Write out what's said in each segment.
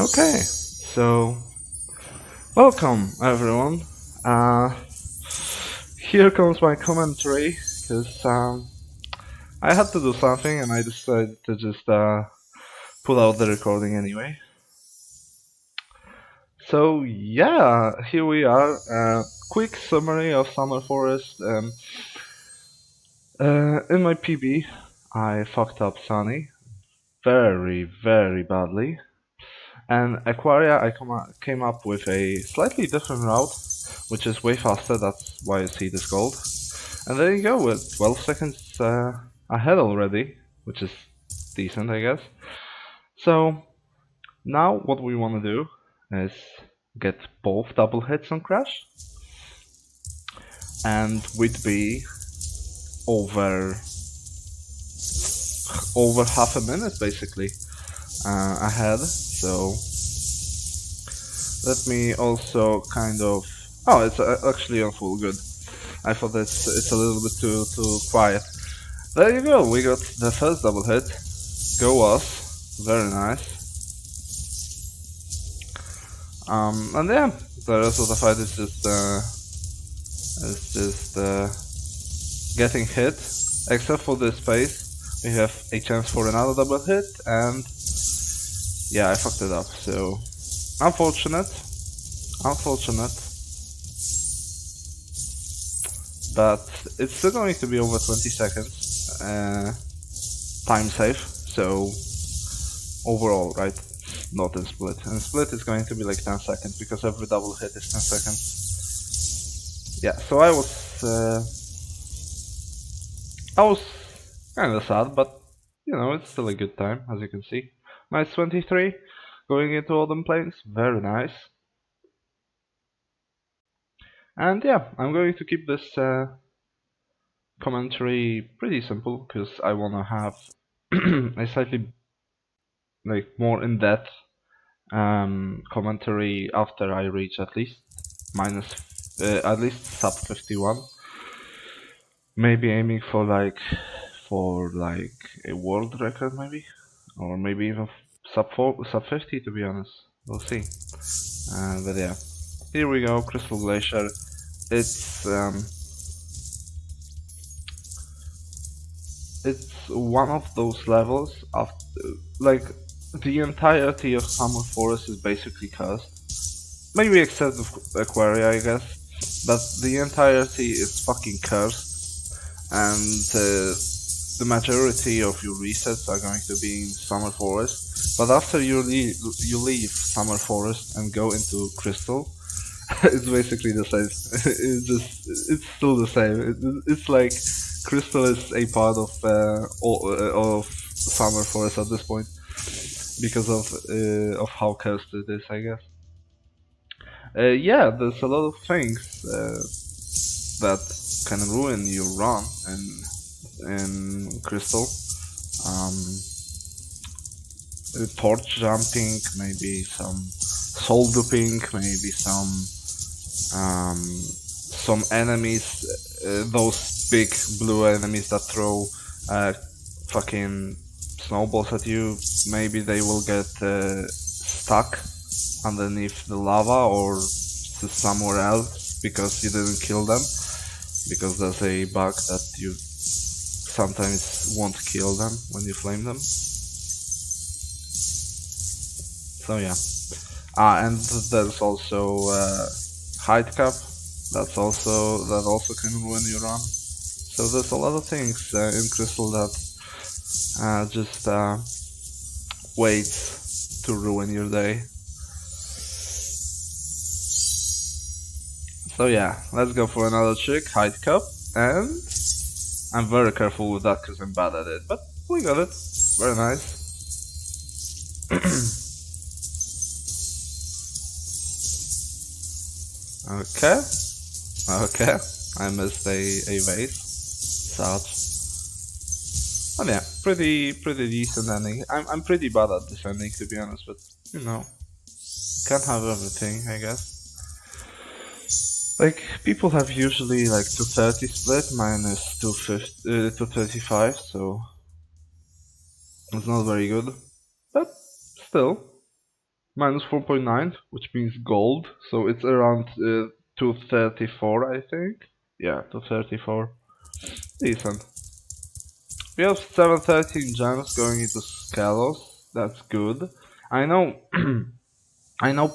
Okay, so welcome everyone. Uh, Here comes my commentary because I had to do something and I decided to just pull out the recording anyway. So yeah, here we are. Quick summary of Summer Forest. In my PB, I fucked up Sunny very badly. And Aquaria, I came up with a slightly different route, which is way faster. That's why you see this gold. And there you go, with 12 seconds ahead already, which is decent, I guess. So now what we want to do is get both double hits on Crash, and we'd be over half a minute basically ahead. So let me also kind of. Oh, it's actually on full good. I thought it's a little bit too quiet. There you go. We got the first double hit. Go us. Very nice. And yeah, the rest of the fight is just getting hit. Except for this space, we have a chance for another double hit, and yeah, I fucked it up. So unfortunate, but it's still going to be over 20 seconds. Time safe. So overall, right? Not in split. In split it's going to be like 10 seconds because every double hit is 10 seconds. Yeah, so I was kinda sad, but you know, it's still a good time, as you can see. Nice 23, going into Autumn Plains, very nice. And yeah, I'm going to keep this commentary pretty simple, because I wanna have a slightly like more in-depth commentary after I reach at least sub 51. Maybe aiming for like a world record, maybe, or maybe even sub 50. To be honest, we'll see. But yeah, here we go. Crystal Glacier. It's one of those levels of like the entirety of Summer Forest is basically cursed. Maybe except Aquaria, I guess. But the entirety is fucking cursed. And the majority of your resets are going to be in Summer Forest. But after you leave Summer Forest and go into Crystal, it's basically the same. It's still the same. It's like Crystal is a part of Summer Forest at this point because of how cursed it is, I guess. Yeah, there's a lot of things that can ruin your run in Crystal. Torch jumping, maybe some soul duping, maybe some enemies, those big blue enemies that throw fucking snowballs at you. Maybe they will get stuck underneath the lava or somewhere else because you didn't kill them, because there's a bug that you sometimes won't kill them when you flame them. So yeah. And there's also height cap. That also can ruin your run. So there's a lot of things in Crystal that just wait to ruin your day. So yeah, let's go for another trick, height cap, and I'm very careful with that because I'm bad at it, but we got it. Very nice. Okay, I missed a vase. Such. But yeah, pretty decent ending. I'm pretty bad at this ending, to be honest, but you know, can't have everything, I guess. Like, people have usually like 230 split, mine is 235, so it's not very good, but still. minus 4.9, which means gold. So it's around 234, I think. Yeah, 234. Decent. We have 713 gems going into Scalos. That's good. I know I know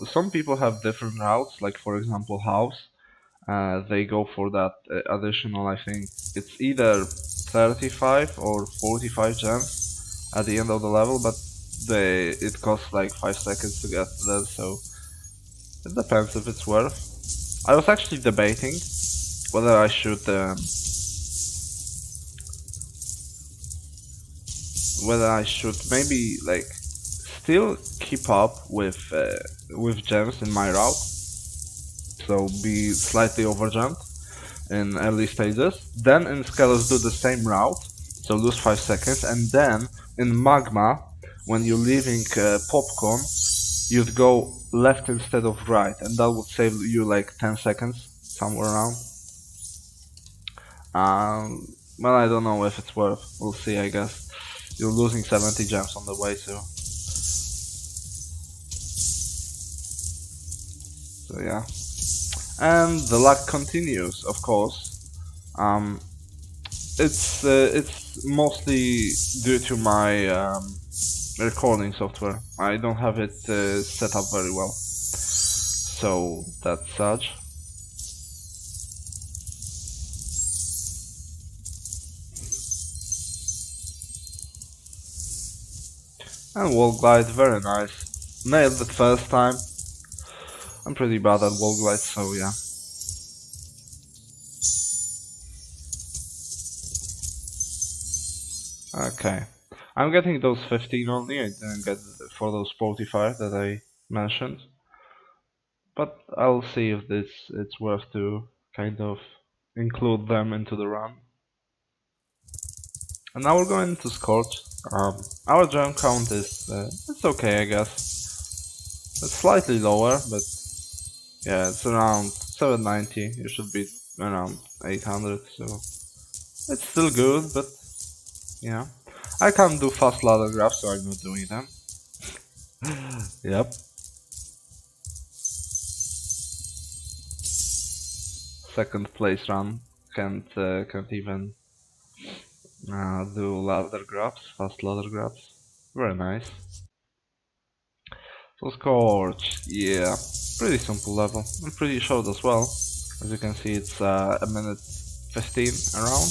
some people have different routes, like for example House. They go for that additional, I think it's either 35 or 45 gems at the end of the level, but it costs like 5 seconds to get there, so it depends if it's worth. I was actually debating whether I should maybe like still keep up with gems in my route, so be slightly overjumped in early stages, then in Scalos do the same route, so lose 5 seconds, and then in Magma, when you're leaving Popcorn, you'd go left instead of right, and that would save you like 10 seconds, somewhere around. Well, I don't know if it's worth, we'll see, I guess. You're losing 70 gems on the way, so yeah. And the luck continues, of course. Um, it's mostly due to my recording software. I don't have it set up very well, so that's such. And wall glide, very nice. Nailed it first time. I'm pretty bad at wall glide, so yeah. Okay. I'm getting those 15 only, I didn't get for those 45 that I mentioned. But I'll see if it's worth to kind of include them into the run. And now we're going to Scorch. Our gem count is it's okay, I guess. It's slightly lower, but yeah, it's around 790. It should be around 800, so it's still good, but yeah. I can't do fast ladder grabs, so I'm not doing them. Yep. Second place run. Can't even do ladder grabs, fast ladder grabs. Very nice. So Scorch, yeah, pretty simple level, and pretty short as well. As you can see, it's a minute 15 around,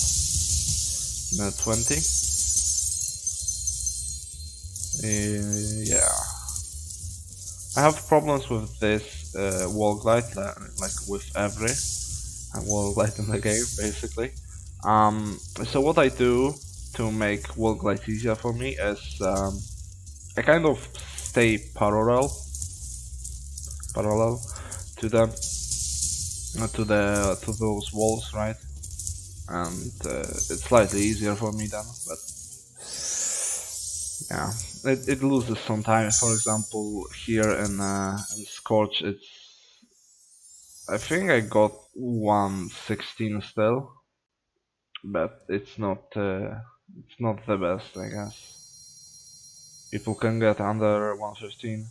minute 20. Yeah, I have problems with this wall glide, like with every wall glide in the game, basically. So what I do to make wall glides easier for me is I kind of stay parallel to them, to those walls, right? And it's slightly easier for me then, but yeah, it loses some time. For example, here in Scorch, I think I got 116 still, but it's not the best, I guess. People can get under 115.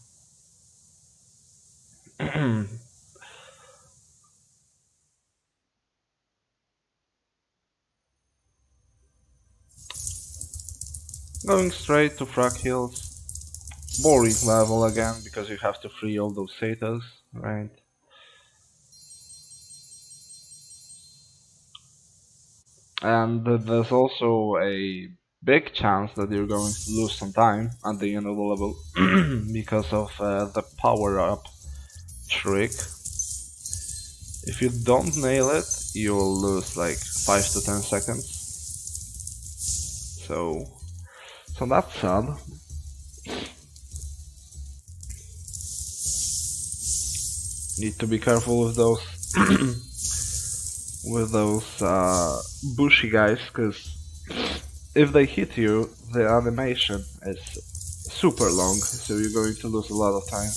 Going straight to frag hills. Boring level again, because you have to free all those satyrs, right? And there's also a big chance that you're going to lose some time at the end of the level because of the power up trick. If you don't nail it, you'll lose like 5 to 10 seconds. So that's sad. Need to be careful with those bushy guys, because if they hit you, the animation is super long, so you're going to lose a lot of time.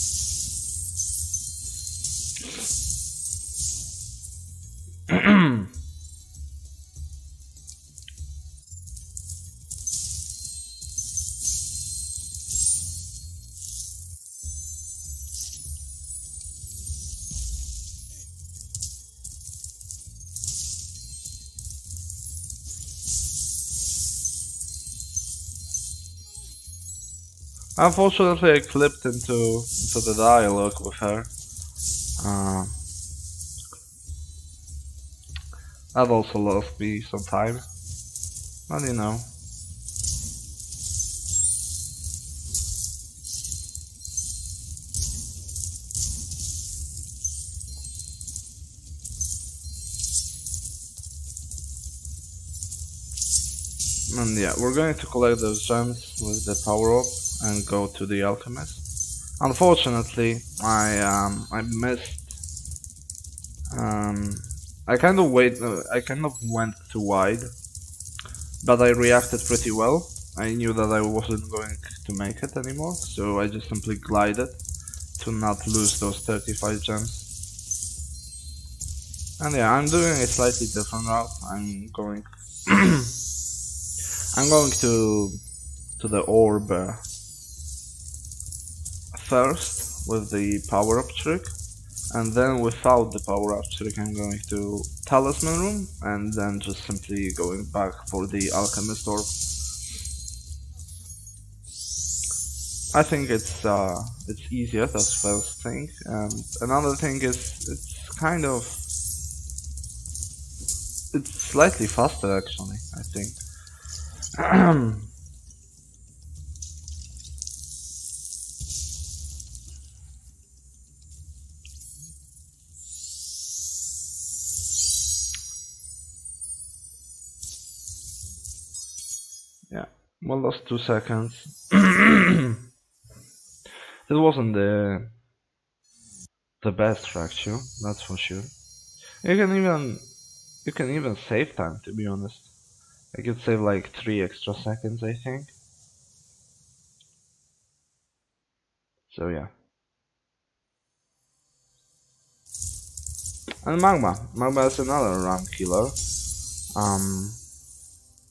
Unfortunately, I clipped into the dialogue with her. That also lost me some time. But you know. And yeah, we're going to collect those gems with the power up and go to the alchemist. Unfortunately, I missed. I kind of went too wide, but I reacted pretty well. I knew that I wasn't going to make it anymore, so I just simply glided to not lose those 35 gems. And yeah, I'm doing a slightly different route. I'm going to the orb first with the power up trick, and then without the power up trick I'm going to talisman room, and then just simply going back for the alchemist orb. I think it's easiest as first thing, and another thing is it's slightly faster actually, I think. Yeah, one lost 2 seconds. It wasn't the best fracture, that's for sure. You can even save time, to be honest. I could save like 3 extra seconds, I think. So yeah. And Magma is another run killer.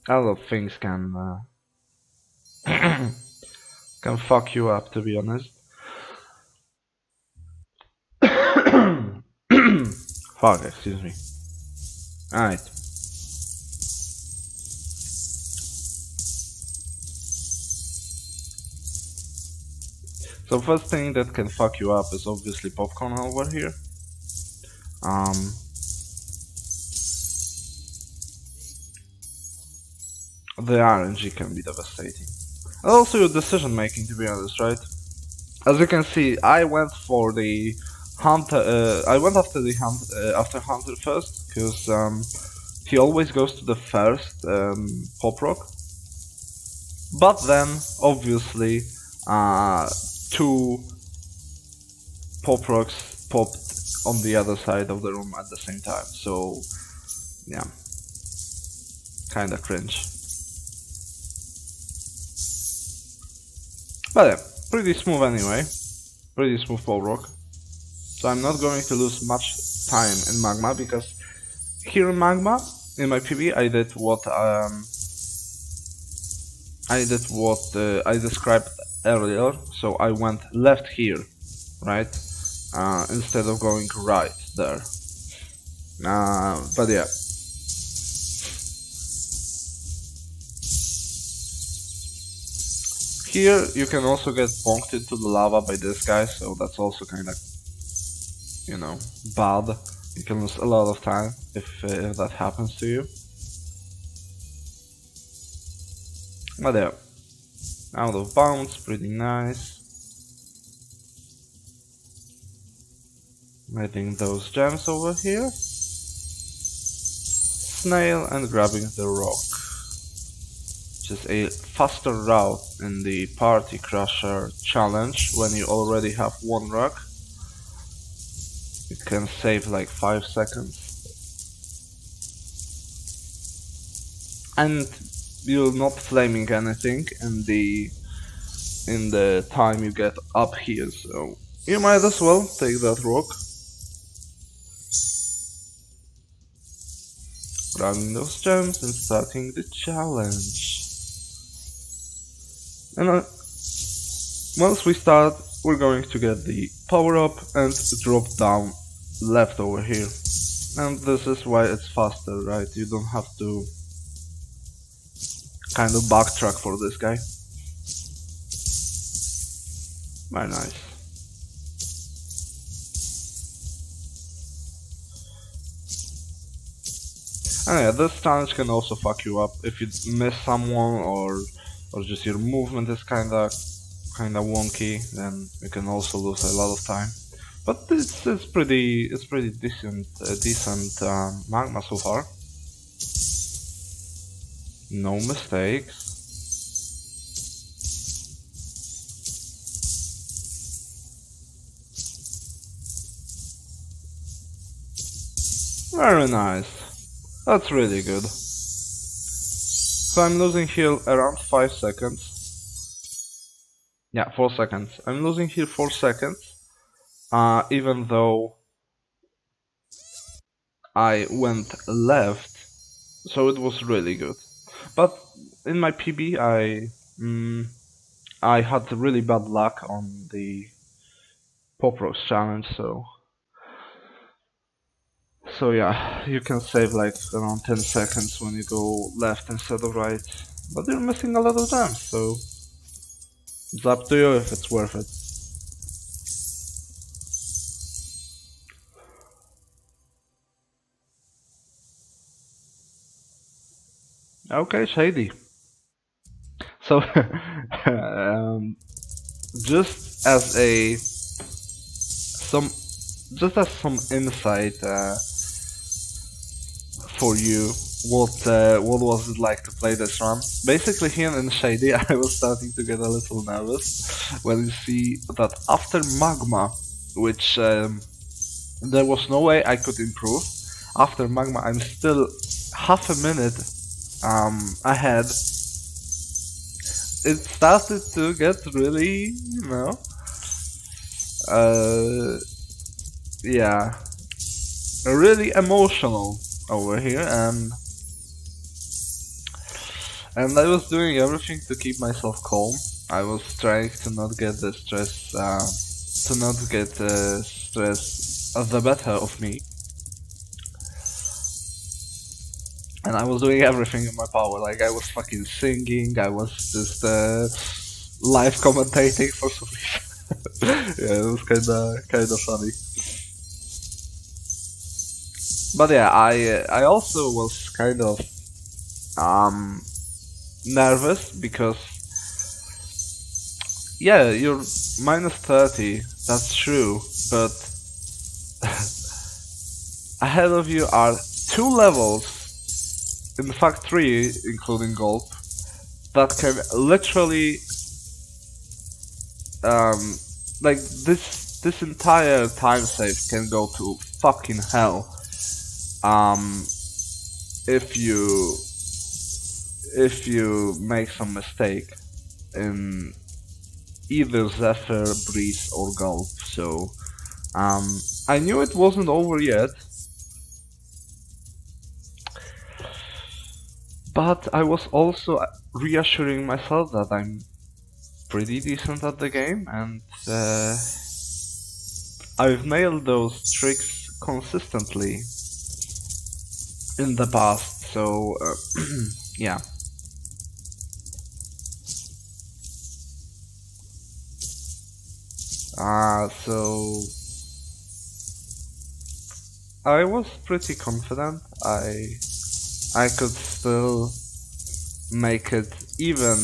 A lot of things can fuck you up, to be honest. Fuck, excuse me. Alright. So first thing that can fuck you up is obviously popcorn over here. The RNG can be devastating. And also your decision making, to be honest, right? As you can see, I went for the hunter. I went after the after hunter first, because he always goes to the first pop rock. But then, obviously, 2 pop rocks popped on the other side of the room at the same time. So, yeah, kinda cringe. But yeah, pretty smooth anyway. Pretty smooth pop rock. So I'm not going to lose much time in Magma, because here in Magma, in my PB, I did what I described earlier. So I went left here, right, instead of going right there. But yeah. Here you can also get bonked into the lava by this guy, so that's also kind of, you know, bad. You can lose a lot of time if that happens to you. But yeah, out of bounds, pretty nice. Getting those gems over here. Snail and grabbing the rock. Which is a faster route in the Party Crusher challenge when you already have 1 rock. It can save like 5 seconds. And you're not flaming anything in the time you get up here, so you might as well take that rock. Grabbing those gems and starting the challenge. And once we start, we're going to get the power up and drop down left over here. And this is why it's faster, right? You don't have to kind of backtrack for this guy. Very nice. And yeah, this challenge can also fuck you up if you miss someone or just your movement is kinda wonky. Then you can also lose a lot of time. But it's pretty decent magma so far. No mistakes. Very nice. That's really good. So I'm losing here around 5 seconds. Yeah, 4 seconds. I'm losing here 4 seconds. Even though I went left, so it was really good. But in my PB, I had really bad luck on the Pop Rocks challenge, so yeah, you can save like around 10 seconds when you go left instead of right. But you're missing a lot of gems, so it's up to you if it's worth it. Okay, shady. So, just as some insight for you, what was it like to play this run? Basically, here in Shady, I was starting to get a little nervous when you see that after Magma, which there was no way I could improve. After Magma, I'm still half a minute ahead. It started to get really, yeah, really emotional over here, and I was doing everything to keep myself calm. I was trying to not get the stress, stress the better of me. And I was doing everything in my power, like I was fucking singing, I was just live commentating for some reason. Yeah, it was kinda funny. But yeah, I also was kind of nervous because yeah, you're minus 30, that's true, but ahead of you are 2 levels, in fact 3 including gold, that can literally like this entire time save can go to fucking hell if you make some mistake in either Zephyr, Breeze or Gulp. So I knew it wasn't over yet, but I was also reassuring myself that I'm pretty decent at the game, and I've nailed those tricks consistently in the past, so yeah. So I was pretty confident I could still make it even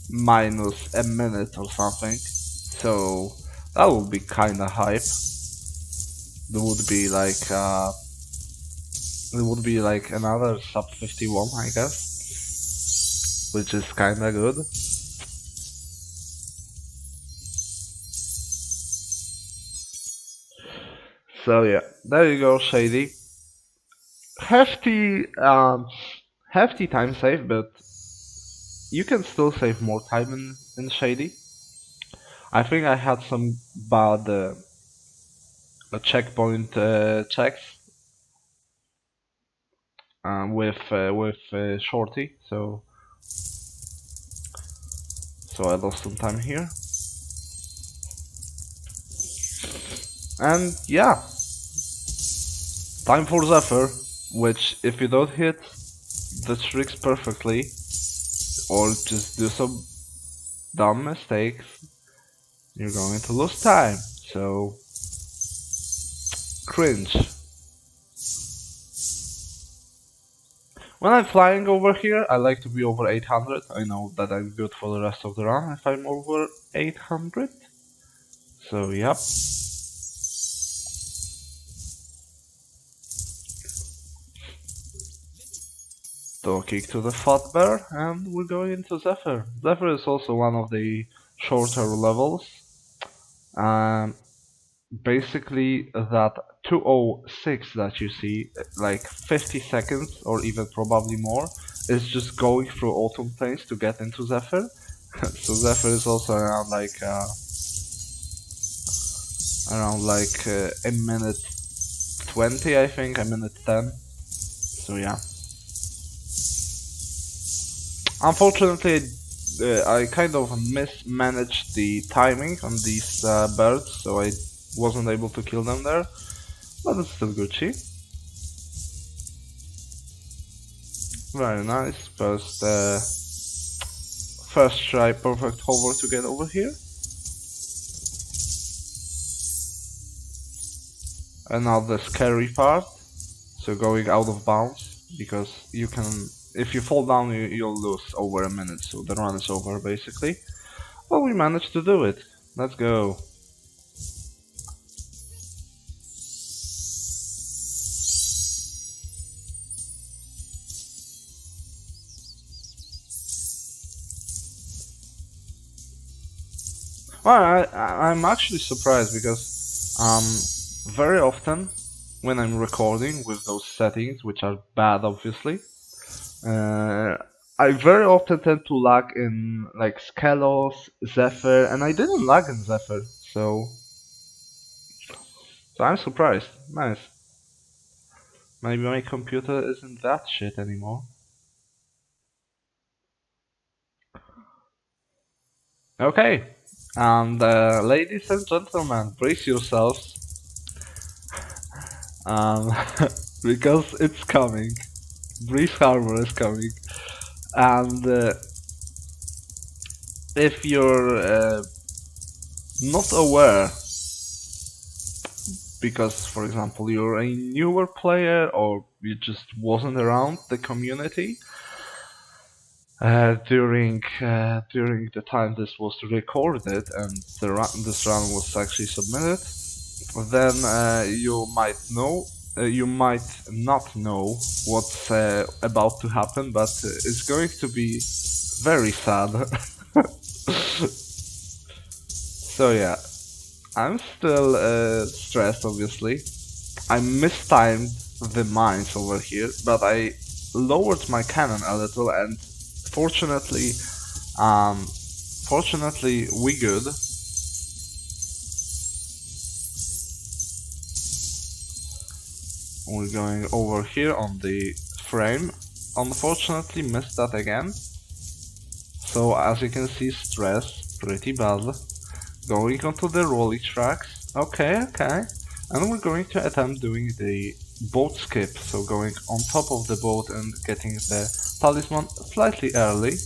minus a minute or something, so that would be kinda hype. There would be like another sub 51, I guess, which is kinda good. So yeah, there you go, Shady. Hefty time save, but you can still save more time in Shady. I think I had some bad checkpoint checks with Shorty, so I lost some time here. And yeah, time for Zephyr, which if you don't hit the tricks perfectly, or just do some dumb mistakes, you're going to lose time. So, cringe. When I'm flying over here, I like to be over 800. I know that I'm good for the rest of the run if I'm over 800. So, yep. Talking to the Fatbear, and we're going into Zephyr. Zephyr is also one of the shorter levels. Basically, that 206 that you see, like 50 seconds or even probably more, is just going through autumn plains to get into Zephyr. So Zephyr is also around a minute 20, I think, a minute 10. So yeah. Unfortunately, I kind of mismanaged the timing on these birds, so I wasn't able to kill them there, but it's still Gucci. Very nice. First try, perfect hover to get over here. And now the scary part, so going out of bounds, because you can, if you fall down, you'll lose over a minute, so the run is over basically. Well, we managed to do it. Let's go. Well, I'm actually surprised because very often when I'm recording with those settings, which are bad obviously, I very often tend to lag in like Skelos, Zephyr, and I didn't lag in Zephyr, so I'm surprised. Nice. Maybe my computer isn't that shit anymore. Okay, and ladies and gentlemen, brace yourselves, um, because it's coming. Breeze Harbor is coming, and if you're not aware, because for example you're a newer player or you just wasn't around the community during the time this was recorded and this run was actually submitted, then you might not know what's about to happen, but it's going to be very sad. So yeah, I'm still stressed obviously. I mistimed the mines over here, but I lowered my cannon a little, and fortunately, we good. We're going over here on the frame. Unfortunately, missed that again. So as you can see, stress pretty bad. Going onto the rolly tracks. Okay. And we're going to attempt doing the boat skip, so going on top of the boat and getting the talisman slightly early.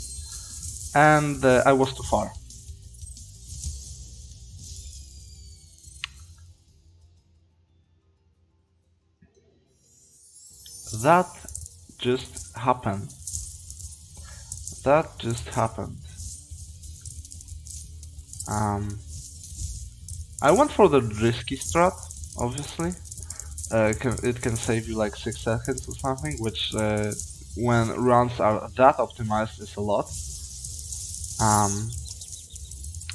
And I was too far. That just happened. I went for the risky strat, obviously. It can save you like 6 seconds or something, which when runs are that optimized is a lot.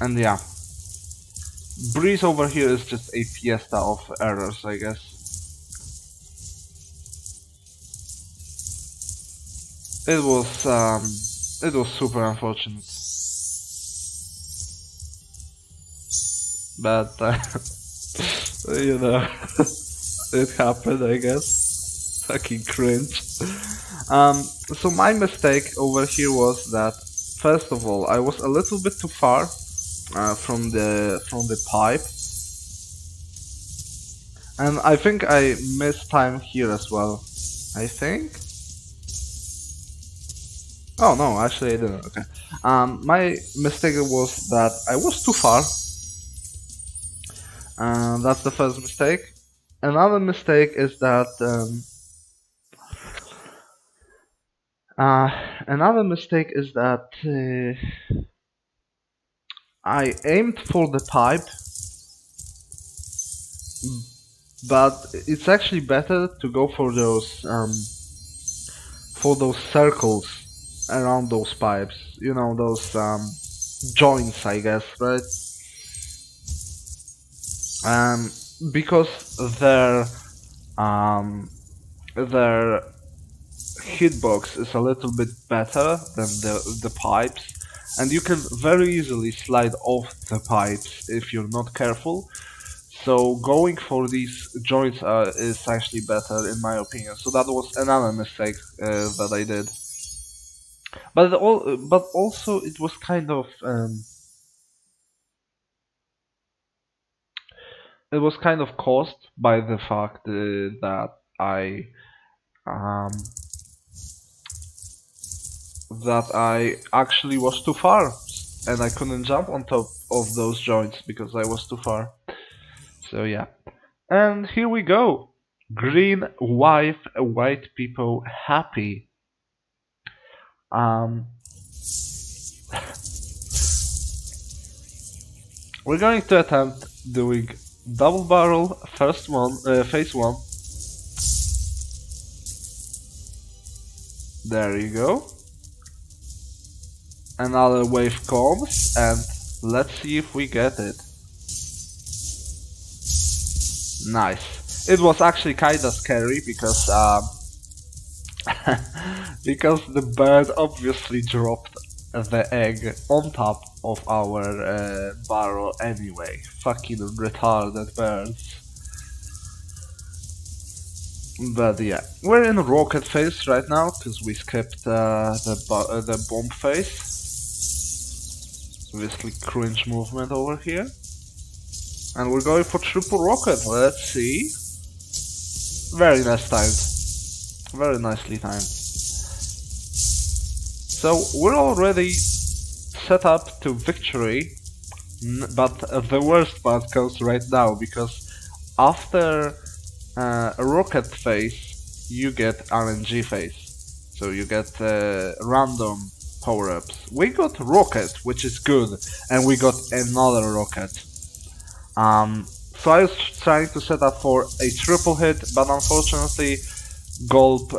And yeah, Breeze over here is just a fiesta of errors, I guess. It was super unfortunate, but you know, it happened, I guess. Fucking cringe. So my mistake over here was that, first of all, I was a little bit too far from the pipe, and I think I missed time here as well. I think. Oh no, actually I didn't. Okay. My mistake was that I was too far. That's the first mistake. Another mistake is that uh, another mistake is that I aimed for the pipe, but it's actually better to go for those circles around those pipes. You know, those joints, I guess, right? Um, because um, their hitbox is a little bit better than the pipes, and you can very easily slide off the pipes if you're not careful. So going for these joints is actually better in my opinion. So that was another mistake that I did. But also it was kind of it was kind of caused by the fact that um, I actually was too far and I couldn't jump on top of those joints because I was too far. So yeah. And here we go. Green wife, white people happy. Um, we're going to attempt doing double barrel first one, phase one. There you go. Another wave comes and let's see if we get it. Nice. It was actually kinda scary because because the bird obviously dropped the egg on top of our barrel anyway. Fucking retarded birds. But yeah, we're in rocket phase right now because we skipped the bomb phase. Obviously cringe movement over here. And we're going for triple rocket. Let's see. Very nice timed. Very nicely timed. So we're already set up to victory, but the worst part comes right now because after a rocket phase, you get RNG phase. So you get random power-ups. We got rocket, which is good, and we got another rocket. So I was trying to set up for a triple hit, but unfortunately, Gulp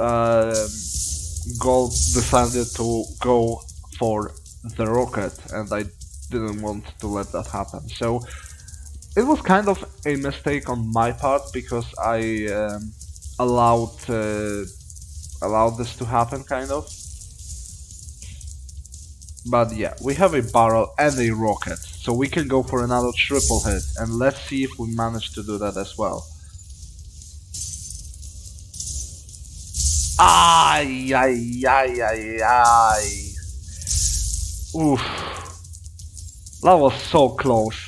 decided to go for the rocket, and I didn't want to let that happen. So it was kind of a mistake on my part because I allowed this to happen, kind of. But yeah, we have a barrel and a rocket, so we can go for another triple hit, and let's see if we manage to do that as well. Ay, ay, ay, ay, ay. Oof. That was so close.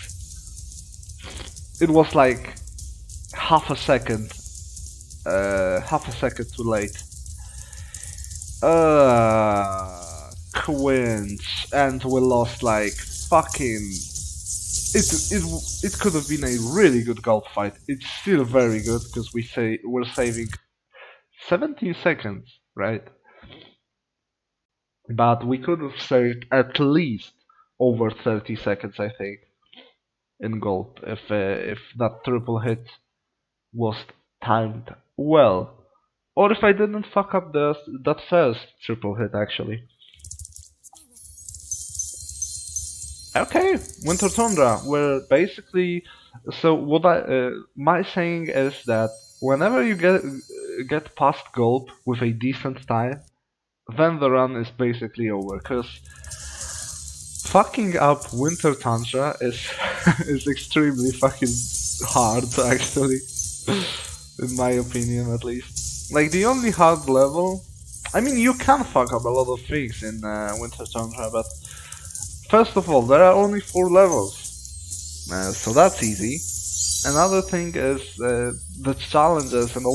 It was like half a second too late. Quinch, and we lost like fucking. It could have been a really good golf fight. It's still very good because we're saving 17 seconds, right? But we could have saved at least over 30 seconds, I think, in golf if that triple hit was timed well, or if I didn't fuck up that first triple hit actually. Okay, Winter Tundra. We're basically so what my saying is that whenever you get past Gulp with a decent time, then the run is basically over. Cause fucking up Winter Tundra is is extremely fucking hard actually, in my opinion at least. Like the only hard level, I mean you can fuck up a lot of things in Winter Tundra, but first of all, there are only 4 levels, so that's easy. Another thing is the challenges and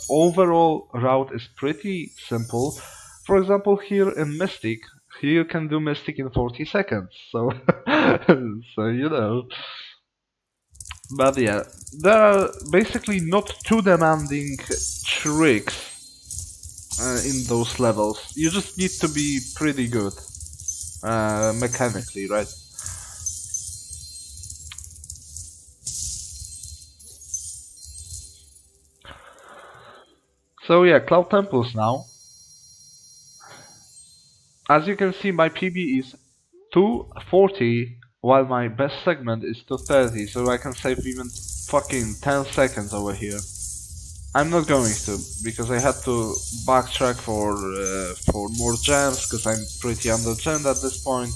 overall route is pretty simple. For example, here in Mystic, you can do Mystic in 40 seconds. So, so you know. But yeah, there are basically not too demanding tricks in those levels. You just need to be pretty good mechanically, right? So yeah, Cloud Temples now. As you can see, my PB is 240, while my best segment is 230, so I can save even fucking 10 seconds over here. I'm not going to, because I had to backtrack for more gems, because I'm pretty under-gemmed at this point.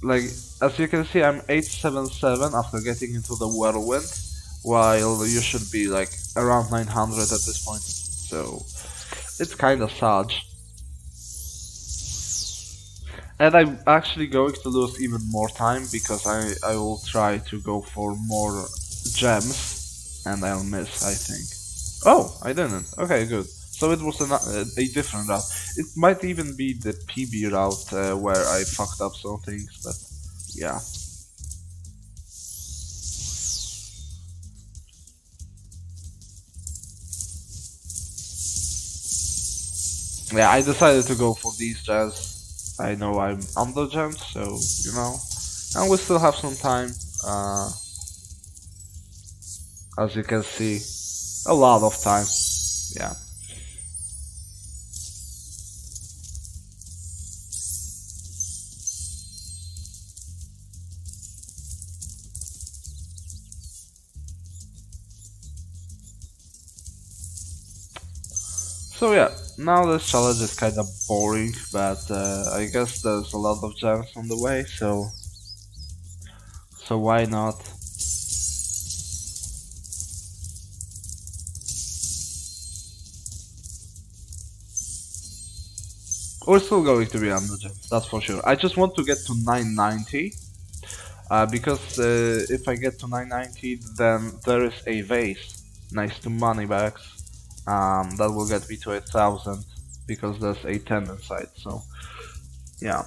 Like, as you can see, I'm 877 after getting into the whirlwind, while you should be like around 900 at this point, so it's kinda sad. And I'm actually going to lose even more time because I will try to go for more gems and I'll miss, I think. Oh, I didn't. Okay, good. So it was a different route. It might even be the PB route where I fucked up some things, but yeah. Yeah, I decided to go for these gems. I know I'm under gemmed, so you know, and we still have some time. As you can see, a lot of time. Yeah. So yeah, now this challenge is kinda boring, but I guess there's a lot of gems on the way, so why not? We're still going to be under gems, that's for sure. I just want to get to 990, because if I get to 990, then there is a vase next to money bags. That will get me to 1000 because there's a 10 inside, so yeah.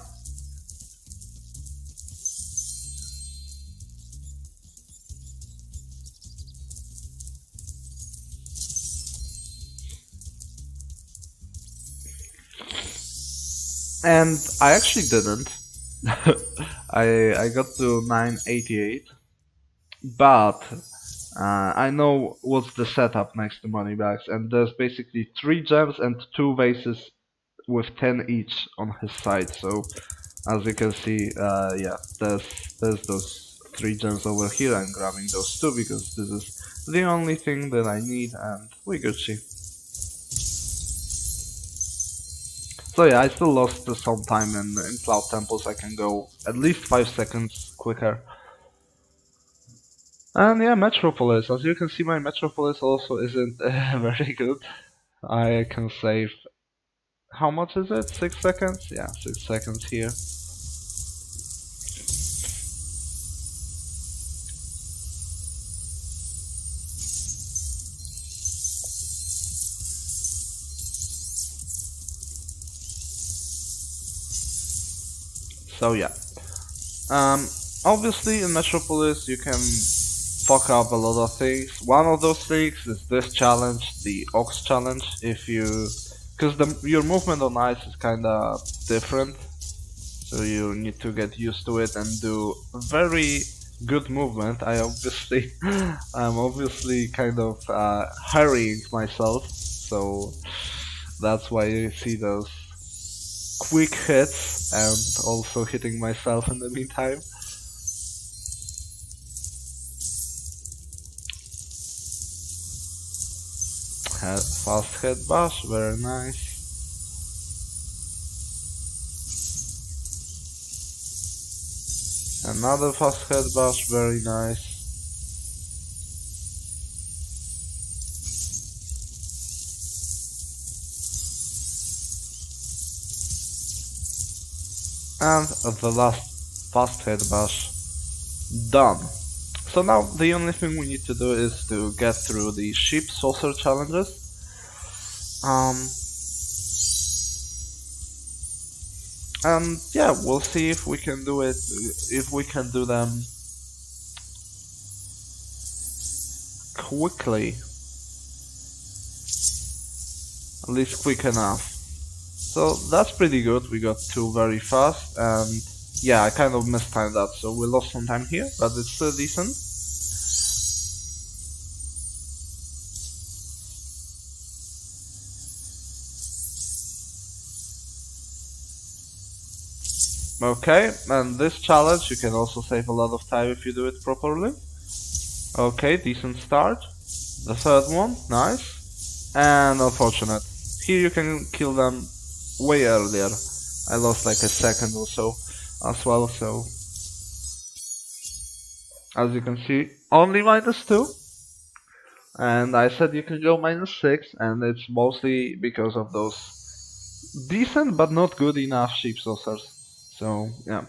And I actually didn't. I got to 988, but I know what's the setup next to money bags, and there's basically 3 gems and 2 vases with 10 each on his side. So as you can see, yeah, there's those 3 gems over here. I'm grabbing those 2 because this is the only thing that I need, and we Gucci. So yeah, I still lost some time in Cloud Temples. I can go at least 5 seconds quicker. And yeah, Metropolis. As you can see, my Metropolis also isn't very good. I can save... How much is it? 6 seconds? Yeah, 6 seconds here. So yeah. Obviously in Metropolis you can fuck up a lot of things. One of those things is this challenge, the Ox challenge. If you... Because your movement on ice is kinda different. So you need to get used to it and do very good movement. I'm obviously kind of hurrying myself. So that's why you see those quick hits and also hitting myself in the meantime. Fast head bash, very nice. Another fast head bash, very nice. And the last fast head bash, done. So now the only thing we need to do is to get through the ship saucer challenges. And yeah, we'll see if we can do it, if we can do them quickly, at least quick enough. So that's pretty good, we got two very fast, and yeah, I kind of mistimed that, so we lost some time here, but it's still decent. Okay, and this challenge you can also save a lot of time if you do it properly. Okay, decent start. The third one, nice. And unfortunate. Here you can kill them way earlier. I lost like a second or so as well, so as you can see, only -2. And I said you can go -6, and it's mostly because of those decent but not good enough sheep saucers. So yeah.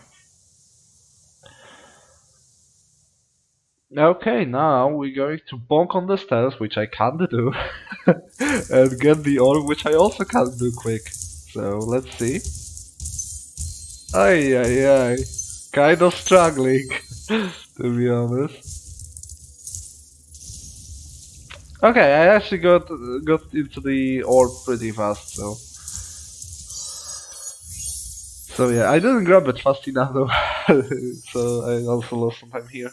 Okay, now we're going to bonk on the stairs, which I can't do, and get the orb, which I also can't do quick. So let's see. Ay ay ay, kind of struggling, to be honest. Okay, I actually got into the orb pretty fast, so yeah, I didn't grab it fast enough though, so I also lost some time here.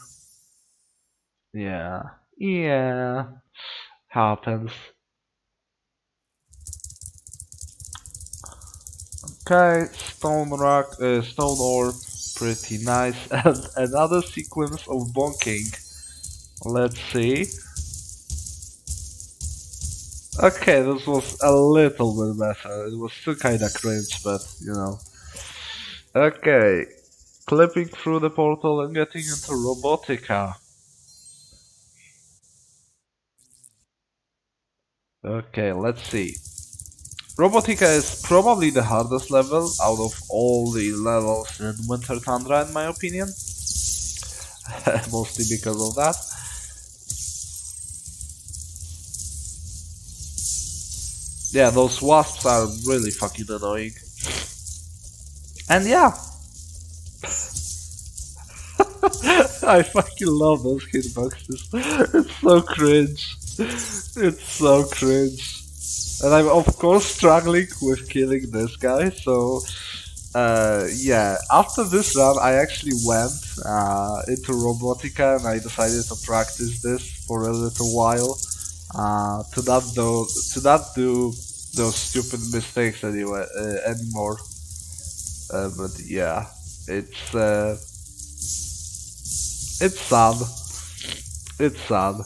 Yeah, yeah, happens. Okay, stone orb, pretty nice, and another sequence of bonking. Let's see. Okay, this was a little bit better. It was still kinda cringe, but you know. Okay, clipping through the portal and getting into Robotica. Okay, let's see. Robotica is probably the hardest level out of all the levels in Winter Tundra, in my opinion. Mostly because of that. Yeah, those wasps are really fucking annoying. And yeah, I fucking love those hitboxes. It's so cringe. It's so cringe. And I'm of course struggling with killing this guy, so yeah, after this run I actually went into Robotica and I decided to practice this for a little while. To not do those stupid mistakes anyway anymore. But yeah, it's sad. It's sad.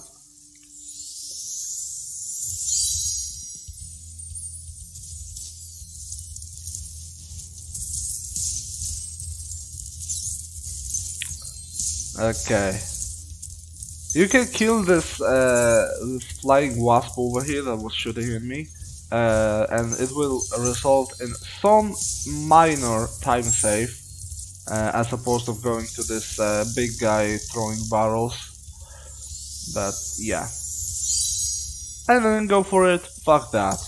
Okay. You can kill this flying wasp over here that was shooting at me, and it will result in some minor time save, as opposed to going to this big guy throwing barrels. But yeah. I didn't go for it, fuck that.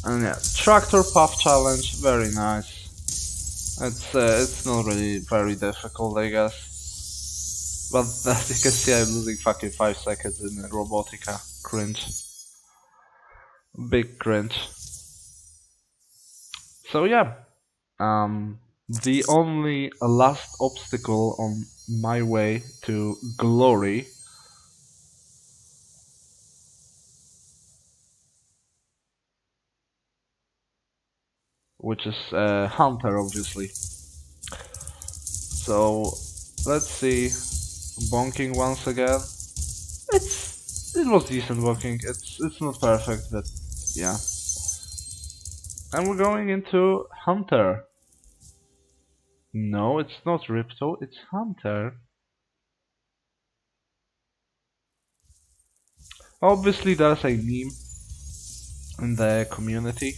And yeah, tractor path challenge, very nice. It's not really very difficult, I guess. But as you can see, I'm losing fucking 5 seconds in Robotica. Cringe. Big cringe. So yeah, the only last obstacle on my way to glory, which is Hunter, obviously. So let's see, bonking once again. It was decent bonking. It's not perfect, but yeah. And we're going into Hunter. No, it's not Ripto, it's Hunter. Obviously, there's a meme in the community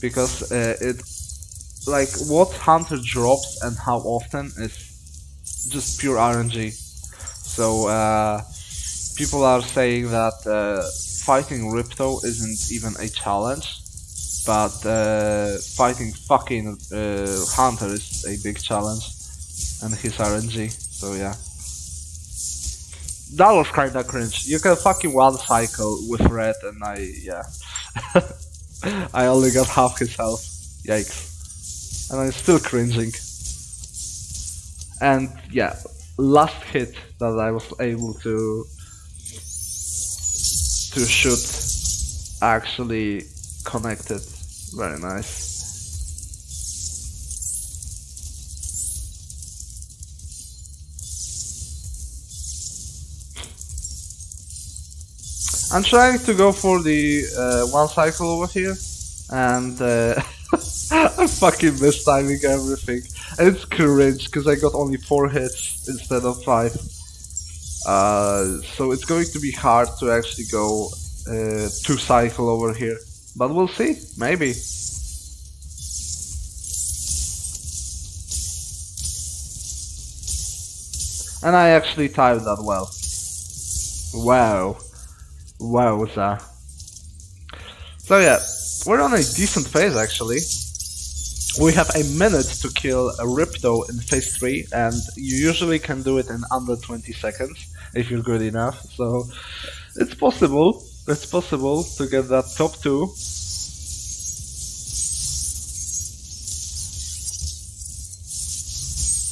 because it like what Hunter drops and how often is just pure RNG. So people are saying that fighting Ripto isn't even a challenge, but fighting fucking Hunter is a big challenge, and his RNG. So yeah, that was kinda cringe. You can fucking one cycle with red, and yeah, I only got half his health. Yikes! And I'm still cringing. And yeah, last hit that I was able to shoot actually connected. Very nice. I'm trying to go for the one cycle over here, and I'm fucking mistiming everything. And it's cringe because I got only 4 hits instead of 5. So it's going to be hard to actually go 2 cycle over here. But we'll see, maybe. And I actually timed that well. Wow. Wowza. So yeah, we're on a decent phase actually. We have a minute to kill a Ripto in phase 3, and you usually can do it in under 20 seconds if you're good enough, so it's possible to get that top 2.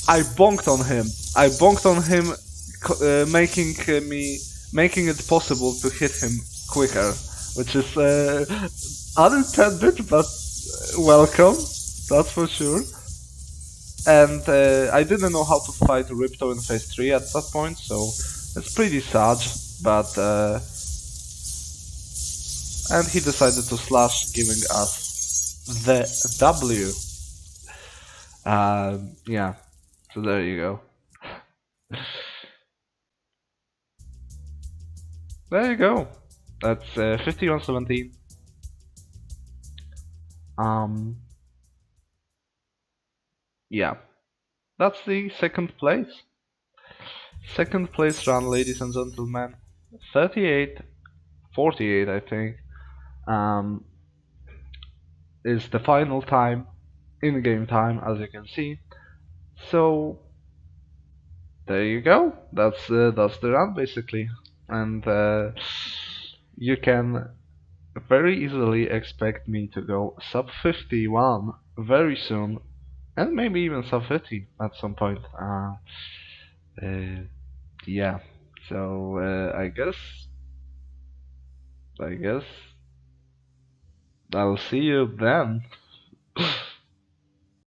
I bonked on him, making it possible to hit him quicker, which is unintended, but welcome. That's for sure. And I didn't know how to fight Ripto in phase 3 at that point, so it's pretty sad, but and he decided to slash, giving us the W. Yeah, so there you go. There you go. That's 51-17. Um, yeah, that's the second place. Second place run, ladies and gentlemen. 38-48, I think, is the final time, in-game time, as you can see. So there you go. That's the run basically, and you can very easily expect me to go sub 51 very soon, and maybe even sub 50 at some point. Yeah. So I guess I'll see you then.